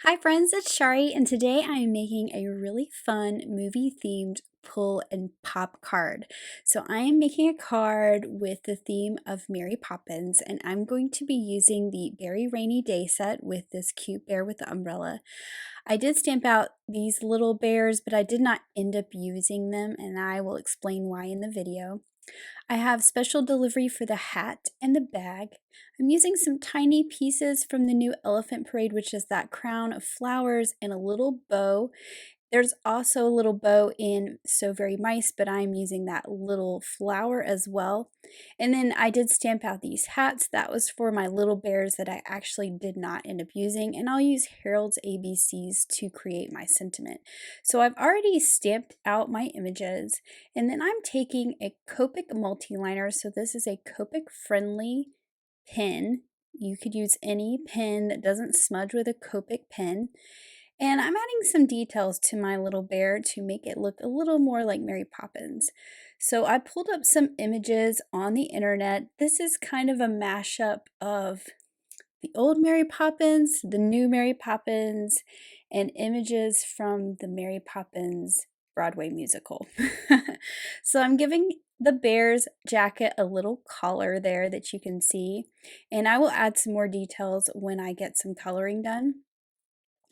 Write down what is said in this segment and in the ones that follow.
Hi friends, it's Shari, and today I am making a really fun movie-themed pull and pop card. So I am making a card with the theme of Mary Poppins, and I'm going to be using the Very Rainy Day set with this cute bear with the umbrella. I did stamp out these little bears, but I did not end up using them, and I will explain why in the video. I have special delivery for the hat and the bag. I'm using some tiny pieces from the new Elephant Parade, which is that crown of flowers and a little bow. There's also a little bow in So Very Mice, but I'm using that little flower as well. And then I did stamp out these hats. That was for my little bears that I actually did not end up using. And I'll use Harold's ABCs to create my sentiment. So I've already stamped out my images. And then I'm taking a Copic multi-liner. So this is a Copic friendly pen. You could use any pen that doesn't smudge with a Copic pen. And I'm adding some details to my little bear to make it look a little more like Mary Poppins. So I pulled up some images on the internet. This is kind of a mashup of the old Mary Poppins, the new Mary Poppins, and images from the Mary Poppins Broadway musical. So I'm giving the bear's jacket a little collar there that you can see, and I will add some more details when I get some coloring done.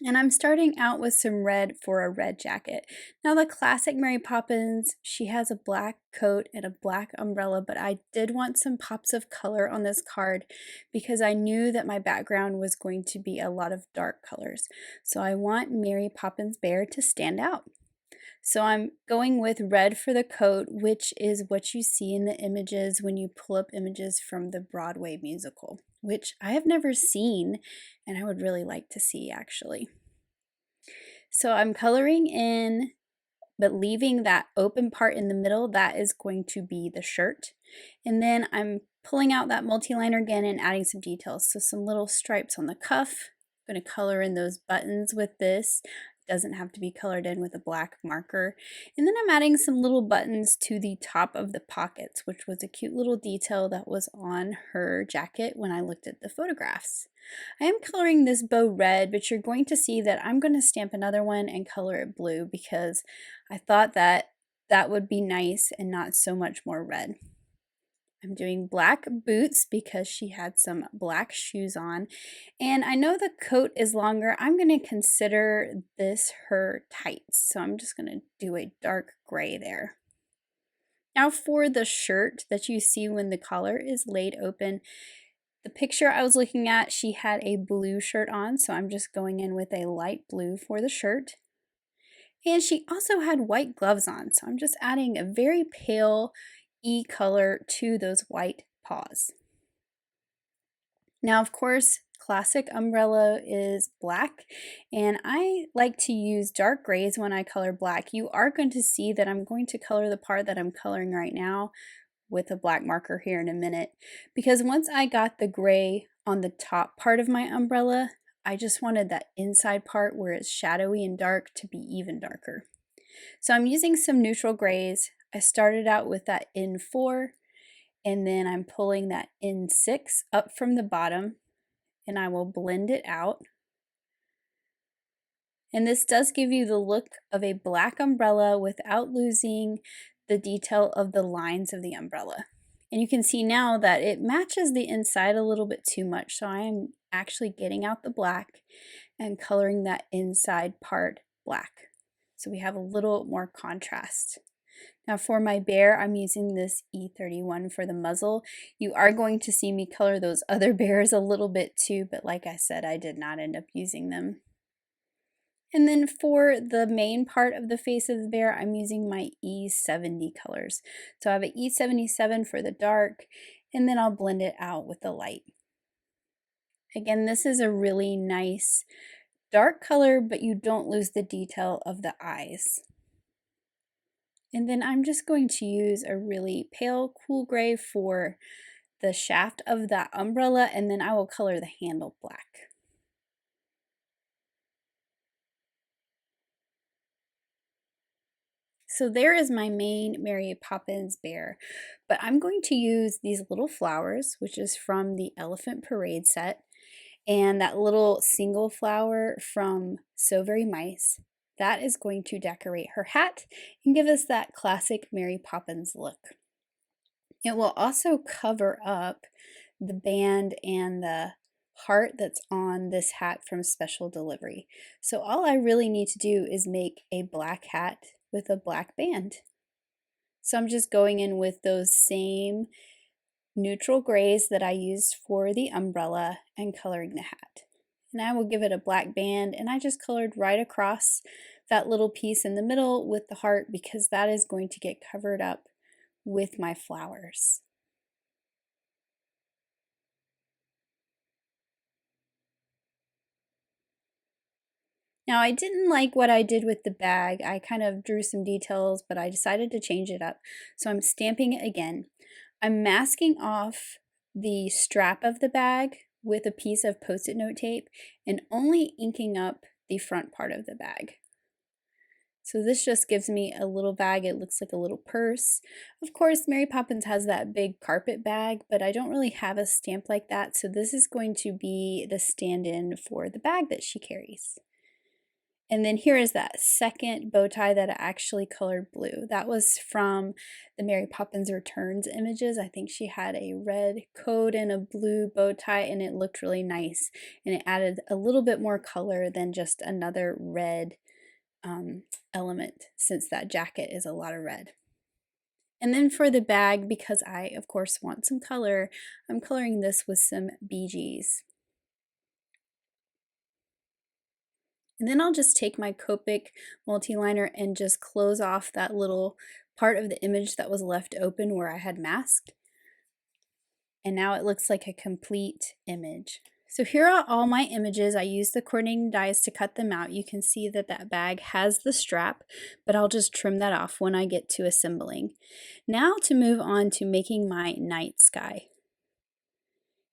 And I'm starting out with some red for a red jacket. Now the classic Mary Poppins, she has a black coat and a black umbrella, but I did want some pops of color on this card because I knew that my background was going to be a lot of dark colors. So I want Mary Poppins bear to stand out. So I'm going with red for the coat, which is what you see in the images when you pull up images from the Broadway musical, which I have never seen and I would really like to see actually. So I'm coloring in, but leaving that open part in the middle, that is going to be the shirt. And then I'm pulling out that multi-liner again and adding some details. So some little stripes on the cuff. I'm going to color in those buttons with this. Doesn't have to be colored in with a black marker. And then I'm adding some little buttons to the top of the pockets, which was a cute little detail that was on her jacket when I looked at the photographs. I am coloring this bow red, but you're going to see that I'm going to stamp another one and color it blue because I thought that that would be nice and not so much more red. I'm doing black boots because she had some black shoes on. And I know the coat is longer. I'm going to consider this her tights. So I'm just going to do a dark gray there. Now for the shirt that you see when the collar is laid open, the picture I was looking at, she had a blue shirt on. So I'm just going in with a light blue for the shirt. And she also had white gloves on. So I'm just adding a very pale color to those white paws. Now, of course, classic umbrella is black, and I like to use dark grays when I color black. You are going to see that I'm going to color the part that I'm coloring right now with a black marker here in a minute, because once I got the gray on the top part of my umbrella, I just wanted that inside part where it's shadowy and dark to be even darker. So I'm using some neutral grays. I started out with that N4, and then I'm pulling that N6 up from the bottom, and I will blend it out. And this does give you the look of a black umbrella without losing the detail of the lines of the umbrella. And you can see now that it matches the inside a little bit too much, so I am actually getting out the black and coloring that inside part black. So we have a little more contrast. Now for my bear, I'm using this E31 for the muzzle. You are going to see me color those other bears a little bit too, but like I said, I did not end up using them. And then for the main part of the face of the bear, I'm using my E70 colors. So I have an E77 for the dark, and then I'll blend it out with the light. Again, this is a really nice dark color, but you don't lose the detail of the eyes. And then I'm just going to use a really pale cool gray for the shaft of that umbrella, and then I will color the handle black. So there is my main Mary Poppins bear, but I'm going to use these little flowers, which is from the Elephant Parade set. And that little single flower from So Very Mice, that is going to decorate her hat and give us that classic Mary Poppins look. It will also cover up the band and the heart that's on this hat from Special Delivery. So all I really need to do is make a black hat with a black band. So I'm just going in with those same neutral grays that I used for the umbrella and coloring the hat. And I will give it a black band, and I just colored right across that little piece in the middle with the heart because that is going to get covered up with my flowers. Now I didn't like what I did with the bag. I kind of drew some details, but I decided to change it up. So I'm stamping it again. I'm masking off the strap of the bag with a piece of Post-it note tape and only inking up the front part of the bag. So this just gives me a little bag. It looks like a little purse. Of course, Mary Poppins has that big carpet bag, but I don't really have a stamp like that. So this is going to be the stand-in for the bag that she carries. And then here is that second bow tie that I actually colored blue. That was from the Mary Poppins Returns images. I think she had a red coat and a blue bow tie, and it looked really nice. And it added a little bit more color than just another red element, since that jacket is a lot of red. And then for the bag, because I, of course, want some color, I'm coloring this with some BGs. And then I'll just take my Copic multi-liner and just close off that little part of the image that was left open where I had masked. And now it looks like a complete image. So here are all my images. I used the coordinating dies to cut them out. You can see that that bag has the strap, but I'll just trim that off when I get to assembling. Now to move on to making my night sky.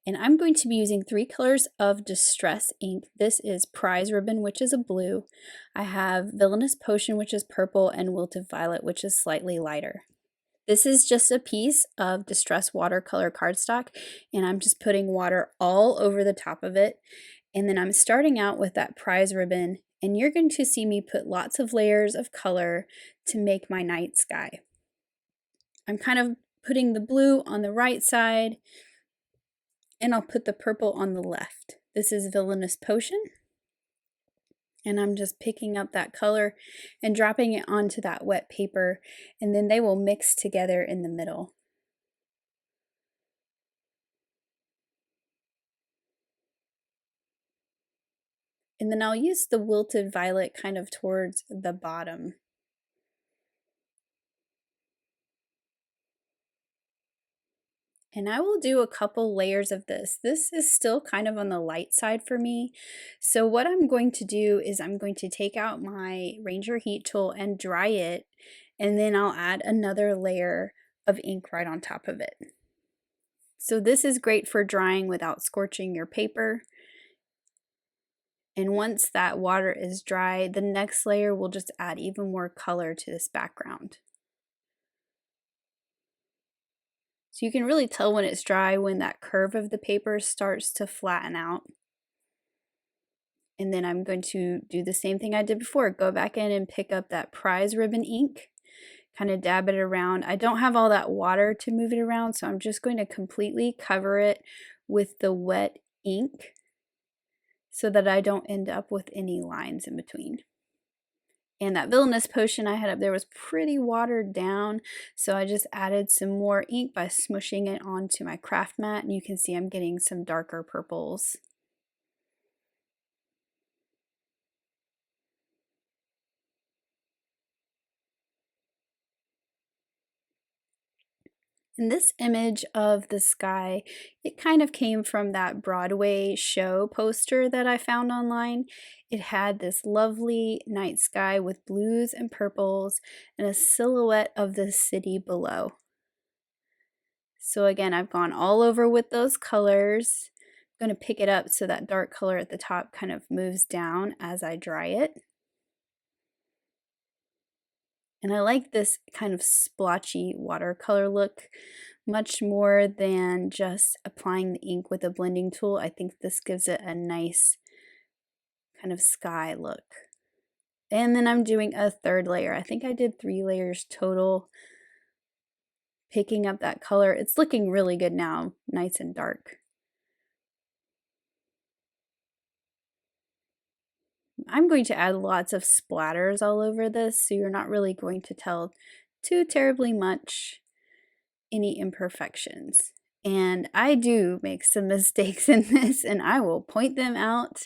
And I'm going to be using 3 colors of Distress ink. This is Prize Ribbon, which is a blue. I have Villainous Potion, which is purple, and Wilted Violet, which is slightly lighter. This is just a piece of Distress watercolor cardstock, and I'm just putting water all over the top of it. And then I'm starting out with that Prize Ribbon, and you're going to see me put lots of layers of color to make my night sky. I'm kind of putting the blue on the right side, and I'll put the purple on the left. This is Villainous Potion. And I'm just picking up that color and dropping it onto that wet paper, and then they will mix together in the middle. And then I'll use the Wilted Violet kind of towards the bottom. And I will do a couple layers of this. This is still kind of on the light side for me. So what I'm going to do is I'm going to take out my Ranger heat tool and dry it, and then I'll add another layer of ink right on top of it. So this is great for drying without scorching your paper. And once that water is dry, the next layer will just add even more color to this background. So you can really tell when it's dry when that curve of the paper starts to flatten out. And then I'm going to do the same thing I did before. Go back in and pick up that Prize Ribbon ink, kind of dab it around. I don't have all that water to move it around, so I'm just going to completely cover it with the wet ink so that I don't end up with any lines in between. And that Villainous Potion I had up there was pretty watered down, so I just added some more ink by smushing it onto my craft mat, and you can see I'm getting some darker purples. And this image of the sky, it kind of came from that Broadway show poster that I found online. It had this lovely night sky with blues and purples and a silhouette of the city below. So again, I've gone all over with those colors. I'm going to pick it up so that dark color at the top kind of moves down as I dry it. And I like this kind of splotchy watercolor look, much more than just applying the ink with a blending tool. I think this gives it a nice kind of sky look. And then I'm doing a third layer. I think I did 3 layers total, picking up that color. It's looking really good now, nice and dark. I'm going to add lots of splatters all over this, so you're not really going to tell too terribly much any imperfections. And I do make some mistakes in this, and I will point them out,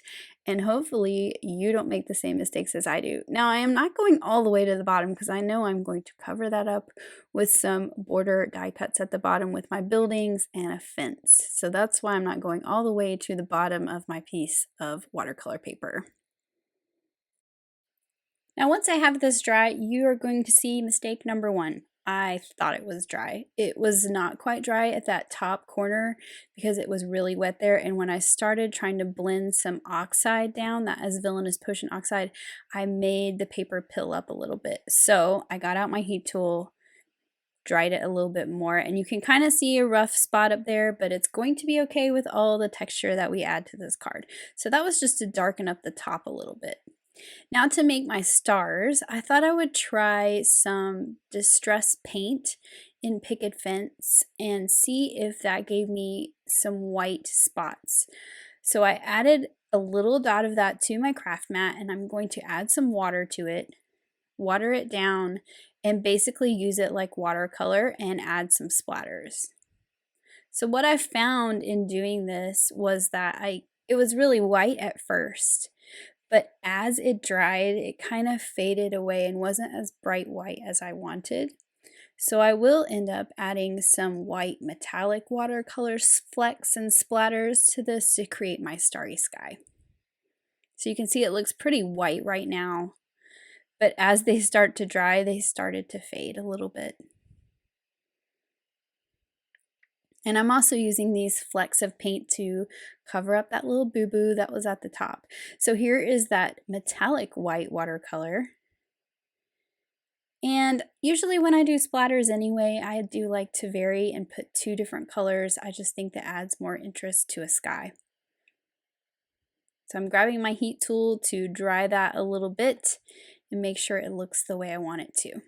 and hopefully you don't make the same mistakes as I do. Now, I am not going all the way to the bottom because I know I'm going to cover that up with some border die cuts at the bottom with my buildings and a fence. So that's why I'm not going all the way to the bottom of my piece of watercolor paper. Now, once I have this dry, you are going to see mistake number 1. I thought it was dry. It was not quite dry at that top corner because it was really wet there. And when I started trying to blend some oxide down, that as villainous potion oxide, I made the paper pill up a little bit. So I got out my heat tool, dried it a little bit more, and you can kind of see a rough spot up there, but it's going to be okay with all the texture that we add to this card. So that was just to darken up the top a little bit. Now to make my stars, I thought I would try some distress paint in picket fence and see if that gave me some white spots. So I added a little dot of that to my craft mat, and I'm going to add some water to it, water it down, and basically use it like watercolor and add some splatters. So what I found in doing this was that it was really white at first, but as it dried, it kind of faded away and wasn't as bright white as I wanted. So I will end up adding some white metallic watercolor flecks and splatters to this to create my starry sky. So you can see it looks pretty white right now, but as they start to dry, they started to fade a little bit. And I'm also using these flecks of paint to cover up that little boo-boo that was at the top. So here is that metallic white watercolor. And usually when I do splatters anyway, I do like to vary and put 2 different colors. I just think that adds more interest to a sky. So I'm grabbing my heat tool to dry that a little bit and make sure it looks the way I want it to.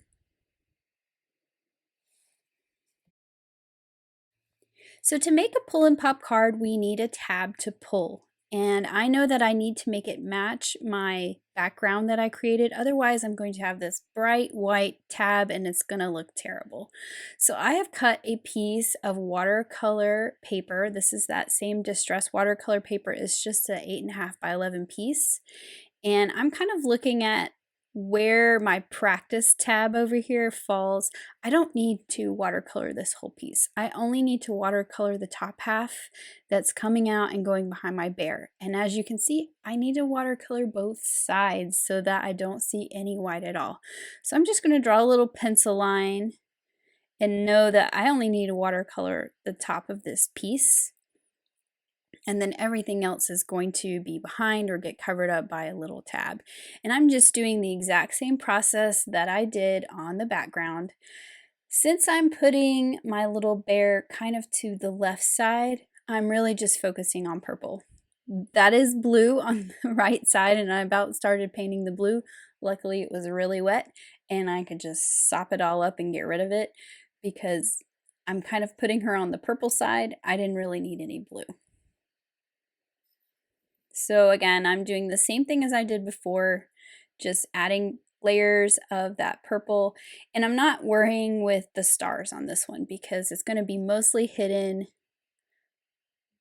So to make a pull and pop card, we need a tab to pull. And I know that I need to make it match my background that I created. Otherwise, I'm going to have this bright white tab and it's going to look terrible. So I have cut a piece of watercolor paper. This is that same distress watercolor paper. It's just an 8.5 by 11 piece. And I'm kind of looking at where my practice tab over here falls. I don't need to watercolor this whole piece. I only need to watercolor the top half that's coming out and going behind my bear. And as you can see, I need to watercolor both sides so that I don't see any white at all. So I'm just going to draw a little pencil line and know that I only need to watercolor the top of this piece. And then everything else is going to be behind or get covered up by a little tab. And I'm just doing the exact same process that I did on the background. Since I'm putting my little bear kind of to the left side, I'm really just focusing on purple. That is blue on the right side, and I about started painting the blue. Luckily, it was really wet, and I could just sop it all up and get rid of it because I'm kind of putting her on the purple side. I didn't really need any blue. So again, I'm doing the same thing as I did before, just adding layers of that purple. And I'm not worrying with the stars on this one because it's going to be mostly hidden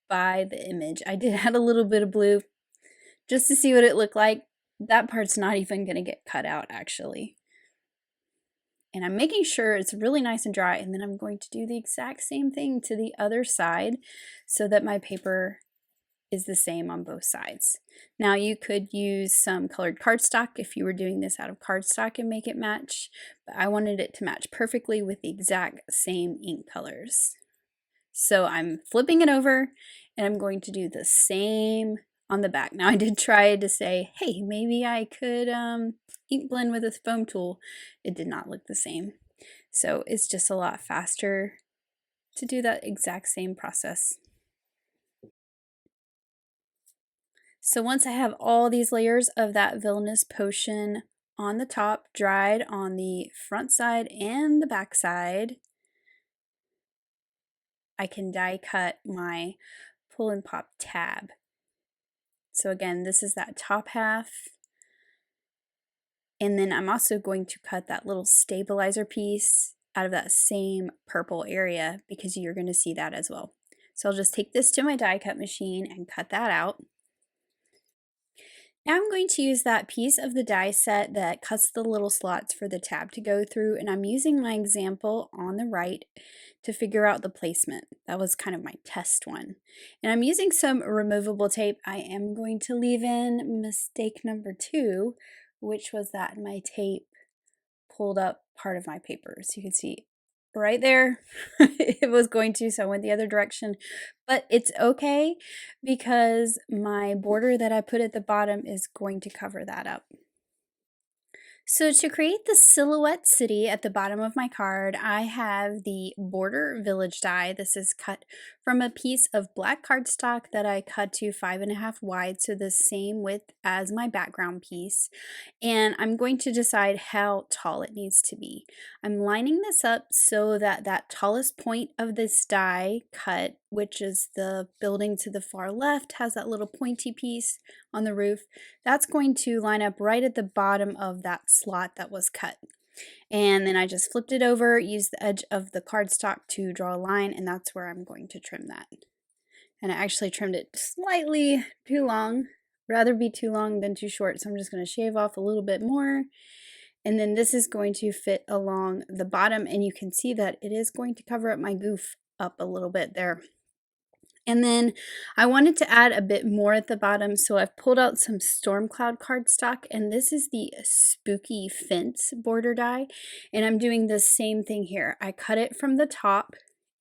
by the image. I did add a little bit of blue just to see what it looked like. That part's not even going to get cut out actually. And I'm making sure it's really nice and dry, and then I'm going to do the exact same thing to the other side so that my paper is the same on both sides. Now you could use some colored cardstock if you were doing this out of cardstock and make it match, but I wanted it to match perfectly with the exact same ink colors. So I'm flipping it over and I'm going to do the same on the back. Now I did try to say, hey, maybe I could ink blend with a foam tool. It did not look the same. So it's just a lot faster to do that exact same process. So once I have all these layers of that villainous potion on the top, dried on the front side and the back side, I can die cut my pull and pop tab. So again, this is that top half. And then I'm also going to cut that little stabilizer piece out of that same purple area because you're going to see that as well. So I'll just take this to my die cut machine and cut that out. Now I'm going to use that piece of the die set that cuts the little slots for the tab to go through, and I'm using my example on the right to figure out the placement. That was kind of my test one. And I'm using some removable tape. I am going to leave in mistake number 2, which was that my tape pulled up part of my paper. So you can see right there, it was going to, so I went the other direction, but it's okay because my border that I put at the bottom is going to cover that up. So to create the silhouette city at the bottom of my card, I have the border village die. This is cut from a piece of black cardstock that I cut to 5.5 wide, so the same width as my background piece. And I'm going to decide how tall it needs to be. I'm lining this up so that that tallest point of this die cut, which is the building to the far left, has that little pointy piece on the roof. That's going to line up right at the bottom of that slot that was cut. And then I just flipped it over, used the edge of the cardstock to draw a line, and that's where I'm going to trim that. And I actually trimmed it slightly too long. Rather be too long than too short, so I'm just going to shave off a little bit more. And then this is going to fit along the bottom, and you can see that it is going to cover up my goof up a little bit there. And then I wanted to add a bit more at the bottom, so I've pulled out some storm cloud cardstock, and this is the spooky fence border die, and I'm doing the same thing here. I cut it from the top,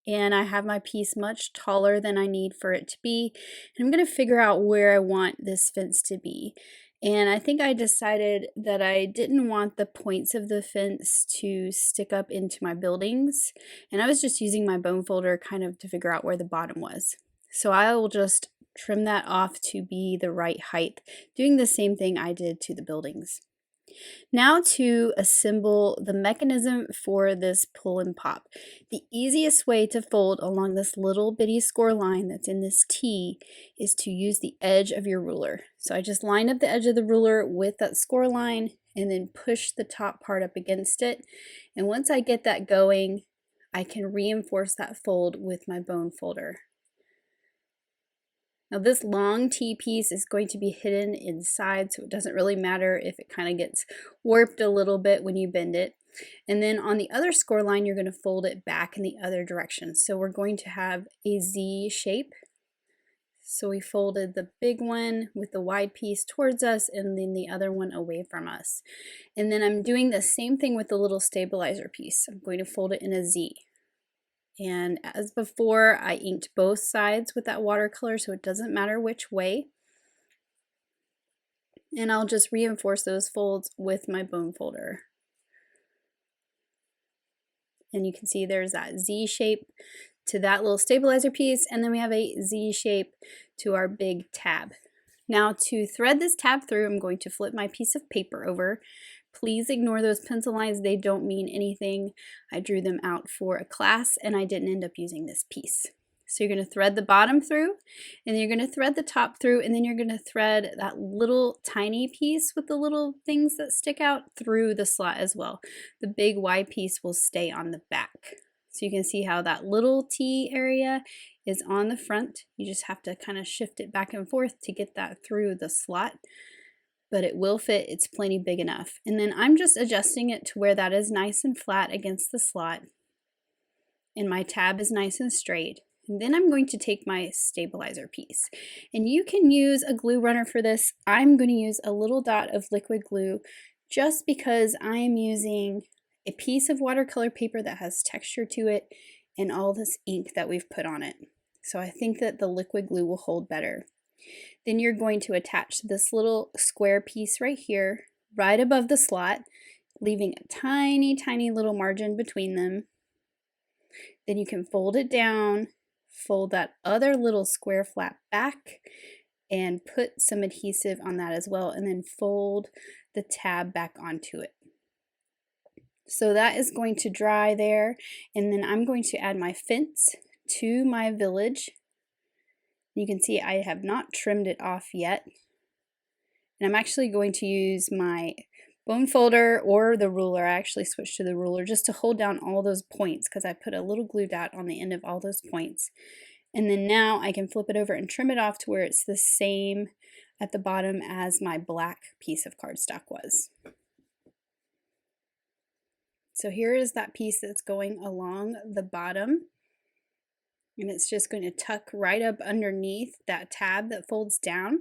and I have my piece much taller than I need for it to be, and I'm going to figure out where I want this fence to be. And I think I decided that I didn't want the points of the fence to stick up into my buildings, and I was just using my bone folder kind of to figure out where the bottom was. So I will just trim that off to be the right height, doing the same thing I did to the buildings. Now to assemble the mechanism for this pull and pop. The easiest way to fold along this little bitty score line that's in this T is to use the edge of your ruler. So I just line up the edge of the ruler with that score line and then push the top part up against it. And once I get that going, I can reinforce that fold with my bone folder. Now this long T piece is going to be hidden inside, so it doesn't really matter if it kind of gets warped a little bit when you bend it. And then on the other score line, you're going to fold it back in the other direction. So we're going to have a Z shape. So we folded the big one with the wide piece towards us and then the other one away from us. And then I'm doing the same thing with the little stabilizer piece. I'm going to fold it in a Z. And as before, I inked both sides with that watercolor, so it doesn't matter which way. And I'll just reinforce those folds with my bone folder. And you can see there's that Z shape to that little stabilizer piece, and then we have a Z shape to our big tab. Now to thread this tab through, I'm going to flip my piece of paper over. Please ignore those pencil lines, they don't mean anything. I drew them out for a class and I didn't end up using this piece. So you're going to thread the bottom through, and then you're going to thread the top through, and then you're going to thread that little tiny piece with the little things that stick out through the slot as well. The big wide piece will stay on the back. So you can see how that little T area is on the front. You just have to kind of shift it back and forth to get that through the slot. But it will fit, it's plenty big enough. And then I'm just adjusting it to where that is nice and flat against the slot, and my tab is nice and straight. And then I'm going to take my stabilizer piece. And you can use a glue runner for this. I'm going to use a little dot of liquid glue just because I am using a piece of watercolor paper that has texture to it and all this ink that we've put on it. So I think that the liquid glue will hold better. Then you're going to attach this little square piece right here, right above the slot, leaving a tiny, tiny little margin between them. Then you can fold it down, fold that other little square flap back, and put some adhesive on that as well, and then fold the tab back onto it. So that is going to dry there, and then I'm going to add my fence to my village. You can see I have not trimmed it off yet. And I'm actually going to use my bone folder or the ruler. I actually switched to the ruler just to hold down all those points because I put a little glue dot on the end of all those points. And then now I can flip it over and trim it off to where it's the same at the bottom as my black piece of cardstock was. So here is that piece that's going along the bottom. And it's just going to tuck right up underneath that tab that folds down.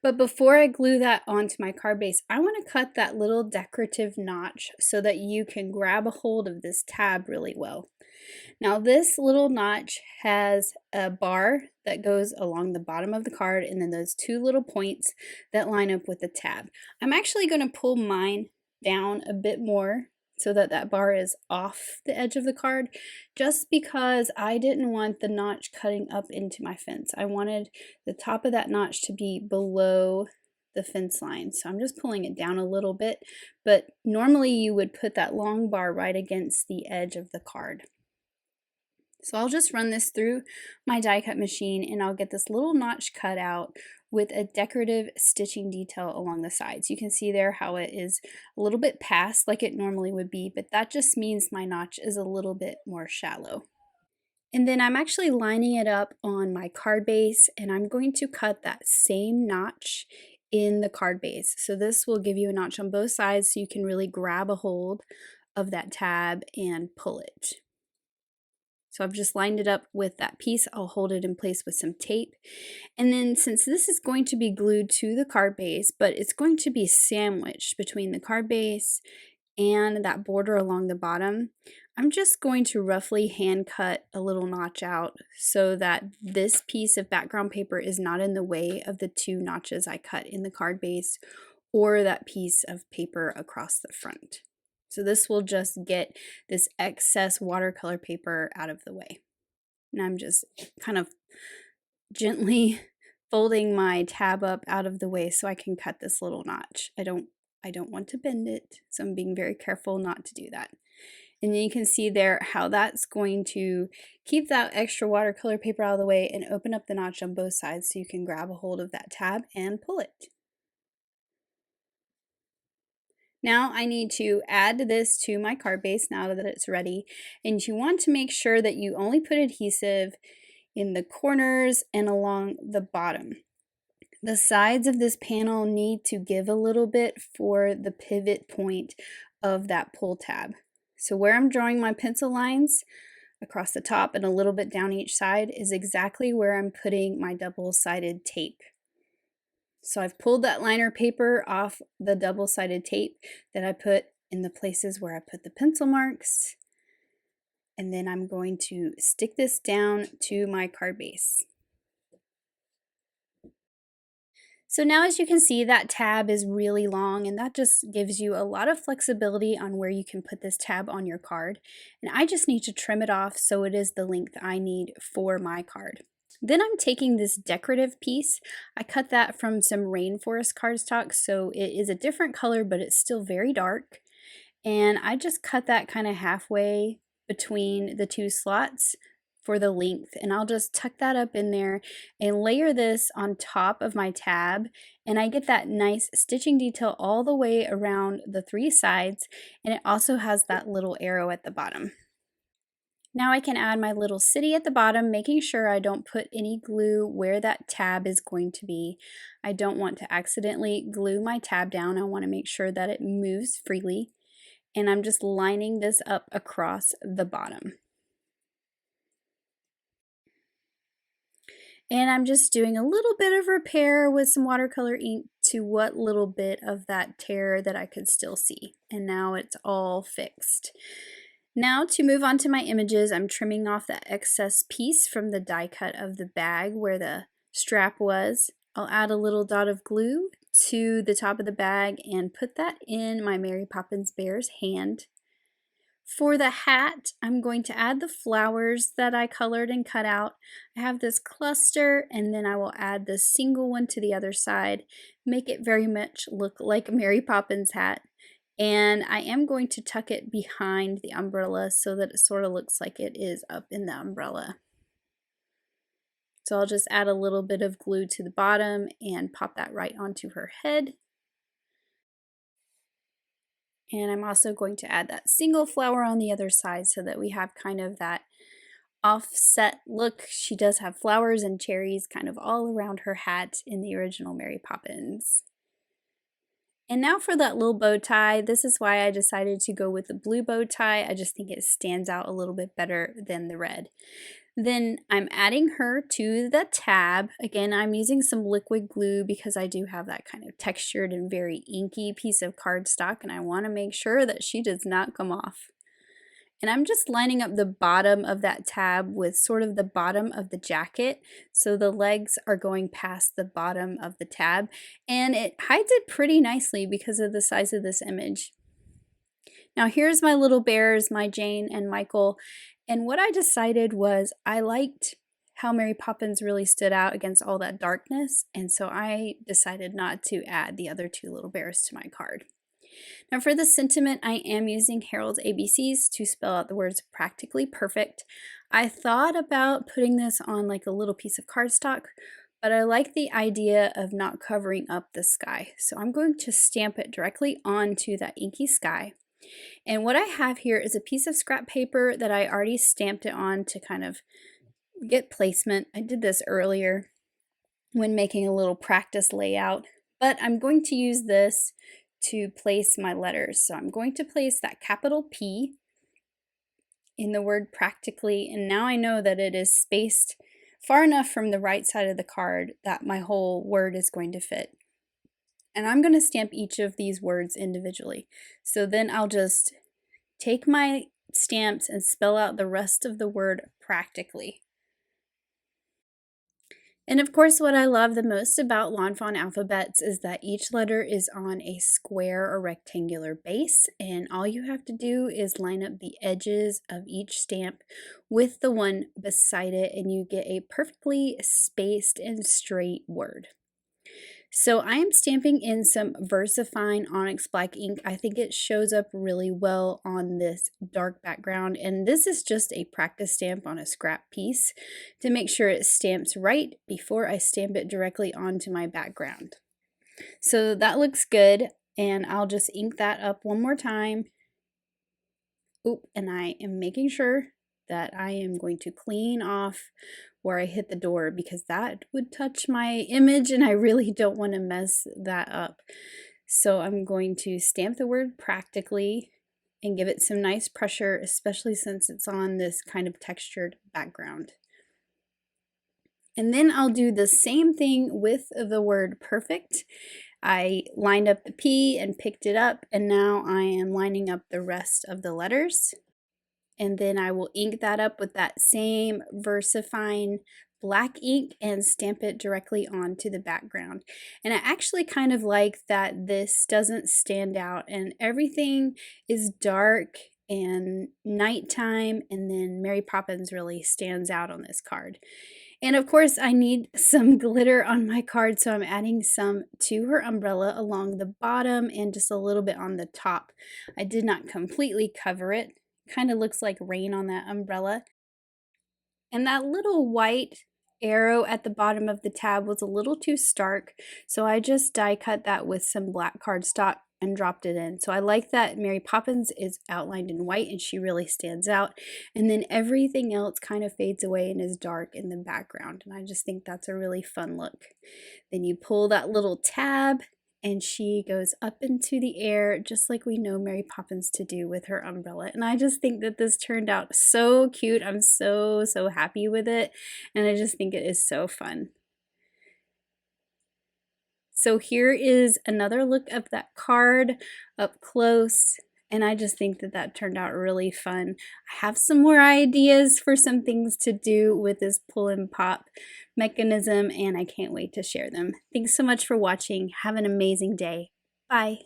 But before I glue that onto my card base, I want to cut that little decorative notch so that you can grab a hold of this tab really well. Now this little notch has a bar that goes along the bottom of the card, and then those two little points that line up with the tab. I'm actually going to pull mine down a bit more so that that bar is off the edge of the card, just because I didn't want the notch cutting up into my fence. I wanted the top of that notch to be below the fence line. So I'm just pulling it down a little bit, but normally you would put that long bar right against the edge of the card. So I'll just run this through my die cut machine, and I'll get this little notch cut out with a decorative stitching detail along the sides. You can see there how it is a little bit past like it normally would be, but that just means my notch is a little bit more shallow. And then I'm actually lining it up on my card base, and I'm going to cut that same notch in the card base. So this will give you a notch on both sides so you can really grab a hold of that tab and pull it. So I've just lined it up with that piece. I'll hold it in place with some tape. And then since this is going to be glued to the card base, but it's going to be sandwiched between the card base and that border along the bottom, I'm just going to roughly hand cut a little notch out so that this piece of background paper is not in the way of the two notches I cut in the card base or that piece of paper across the front. So this will just get this excess watercolor paper out of the way. And I'm just kind of gently folding my tab up out of the way so I can cut this little notch. I don't want to bend it, so I'm being very careful not to do that. And then you can see there how that's going to keep that extra watercolor paper out of the way and open up the notch on both sides so you can grab a hold of that tab and pull it. Now I need to add this to my card base now that it's ready, and you want to make sure that you only put adhesive in the corners and along the bottom. The sides of this panel need to give a little bit for the pivot point of that pull tab. So where I'm drawing my pencil lines across the top and a little bit down each side is exactly where I'm putting my double-sided tape. So I've pulled that liner paper off the double-sided tape that I put in the places where I put the pencil marks. And then I'm going to stick this down to my card base. So now as you can see, that tab is really long, and that just gives you a lot of flexibility on where you can put this tab on your card. And I just need to trim it off so it is the length I need for my card. Then I'm taking this decorative piece. I cut that from some rainforest cardstock, so it is a different color, but it's still very dark. And I just cut that kind of halfway between the two slots for the length, and I'll just tuck that up in there and layer this on top of my tab, and I get that nice stitching detail all the way around the three sides, and it also has that little arrow at the bottom. Now I can add my little city at the bottom, making sure I don't put any glue where that tab is going to be. I don't want to accidentally glue my tab down. I want to make sure that it moves freely. And I'm just lining this up across the bottom. And I'm just doing a little bit of repair with some watercolor ink to what little bit of that tear that I could still see. And now it's all fixed. Now to move on to my images, I'm trimming off that excess piece from the die cut of the bag where the strap was. I'll add a little dot of glue to the top of the bag and put that in my Mary Poppins bear's hand. For the hat, I'm going to add the flowers that I colored and cut out. I have this cluster, and then I will add the single one to the other side, make it very much look like a Mary Poppins hat. And I am going to tuck it behind the umbrella so that it sort of looks like it is up in the umbrella. So I'll just add a little bit of glue to the bottom and pop that right onto her head. And I'm also going to add that single flower on the other side so that we have kind of that offset look. She does have flowers and cherries kind of all around her hat in the original Mary Poppins. And now for that little bow tie. This is why I decided to go with the blue bow tie. I just think it stands out a little bit better than the red. Then I'm adding her to the tab. Again, I'm using some liquid glue because I do have that kind of textured and very inky piece of cardstock, and I want to make sure that she does not come off. And I'm just lining up the bottom of that tab with sort of the bottom of the jacket, so the legs are going past the bottom of the tab, and it hides it pretty nicely because of the size of this image. Now here's my little bears, my Jane and Michael, and what I decided was I liked how Mary Poppins really stood out against all that darkness, and so I decided not to add the other two little bears to my card. Now for the sentiment, I am using Harold's ABCs to spell out the words practically perfect. I thought about putting this on like a little piece of cardstock, but I like the idea of not covering up the sky. So I'm going to stamp it directly onto that inky sky. And what I have here is a piece of scrap paper that I already stamped it on to kind of get placement. I did this earlier when making a little practice layout, but I'm going to use this to place my letters. So I'm going to place that capital P in the word practically, and now I know that it is spaced far enough from the right side of the card that my whole word is going to fit. And I'm going to stamp each of these words individually. So then I'll just take my stamps and spell out the rest of the word practically. And of course, what I love the most about Lawn Fawn alphabets is that each letter is on a square or rectangular base, and all you have to do is line up the edges of each stamp with the one beside it, and you get a perfectly spaced and straight word. So I am stamping in some VersaFine Onyx Black ink. I think it shows up really well on this dark background, and this is just a practice stamp on a scrap piece to make sure it stamps right before I stamp it directly onto my background. So that looks good, and I'll just ink that up one more time. Oop, and I am making sure that I am going to clean off where I hit the door because that would touch my image and I really don't want to mess that up. So I'm going to stamp the word practically and give it some nice pressure, especially since it's on this kind of textured background. And then I'll do the same thing with the word perfect. I lined up the P and picked it up, and now I am lining up the rest of the letters. And then I will ink that up with that same VersaFine black ink and stamp it directly onto the background. And I actually kind of like that this doesn't stand out and everything is dark and nighttime, and then Mary Poppins really stands out on this card. And of course I need some glitter on my card, so I'm adding some to her umbrella along the bottom and just a little bit on the top. I did not completely cover it. Kind of looks like rain on that umbrella. And that little white arrow at the bottom of the tab was a little too stark, so I just die cut that with some black cardstock and dropped it in. So I like that Mary Poppins is outlined in white and she really stands out, and then everything else kind of fades away and is dark in the background, and I just think that's a really fun look. Then you pull that little tab and she goes up into the air just like we know Mary Poppins to do with her umbrella. And I just think that this turned out so cute. I'm so happy with it, and I just think it is so fun. So here is another look of that card up close, and I just think that that turned out really fun. I have some more ideas for some things to do with this pull and pop mechanism, and I can't wait to share them. Thanks so much for watching. Have an amazing day. Bye.